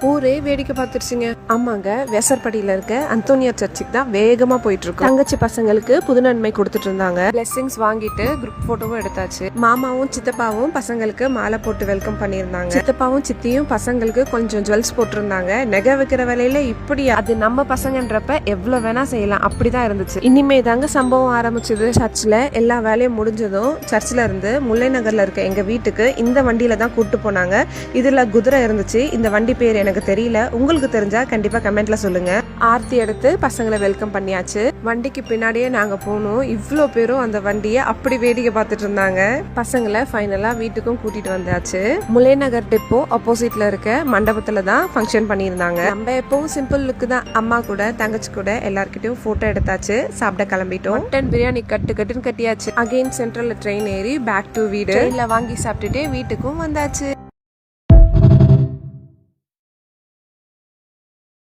ஊரே வேடிக்கை பார்த்துருச்சுங்க. ஆமாங்க, வெசர்படியில இருக்க அந்தோனியா சர்ச்சுக்கு தான் வேகமா போயிட்டு இருக்கோம். தங்கச்சி பசங்களுக்கு புது நன்மை கொடுத்துட்டு இருந்தாங்க. பிளெஸிங்ஸ் வாங்கிட்டு குரூப் போட்டோவும் எடுத்தாச்சு. மாமாவும் சித்தப்பாவும் பசங்களுக்கு மாலை போட்டு வெல்கம் பண்ணியிருந்தாங்க. சித்தப்பாவும் சித்தியும் பசங்களுக்கு கொஞ்சம் ஜுவல்ஸ் போட்டிருந்தாங்க. நகை வைக்கிற வேலையில இப்படி அது நம்ம பசங்கன்றப்ப எவ்வளவு வேணா செய்யலாம், அப்படிதான் இருந்துச்சு. இனிமே தாங்க சம்பவம் ஆரம்பிச்சது. சர்ச்ல எல்லா வேலையும் முடிஞ்சதும் சர்ச்ல இருந்து முல்லை நகர்ல இருக்க எங்க வீட்டுக்கு இந்த வண்டியில தான் கூட்டு போனாங்க. இதுல குதிரை இருந்துச்சு. இந்த வண்டி பேர் எனக்கு தெரியல, உங்களுக்கு தெரிஞ்சா கண்டிப்பா கமெண்ட்ல சொல்லுங்க. ஆர்த்தி எடுத்து பசங்களை வெல்கம் பண்ணியாச்சு. வண்டிக்கு பின்னாடியே நாங்க போனோம். இவ்ளோ பேரும் அந்த வண்டியை அப்படி வேடிக்கை பார்த்துட்டு இருந்தாங்க. பசங்களை ஃபைனலா வீட்டுக்கும் கூட்டிட்டு வந்தாச்சு. முல்லை நகர் டிப்போ ஆப்போசிட்ல இருக்க மண்டபத்துல தான் ஃபங்க்ஷன் பண்ணியிருந்தாங்க. நம்ம எப்பவும் சிம்பிள் லுக்கு தான். அம்மா கூட தங்கச்சி கூட எல்லார்கிட்டயும் போட்டோ எடுத்தாச்சு. சாப்பிட கிளம்பிட்டோம். மட்டன் பிரியாணி கட்டுன்னு கட்டியாச்சு. அகைன் சென்ட்ரல்ல ட்ரெயின் ஏறி பேக் டு வீடு. ட்ரெயின்ல வாங்கி சாப்பிட்டுட்டே வீட்டுக்கும் வந்தாச்சு.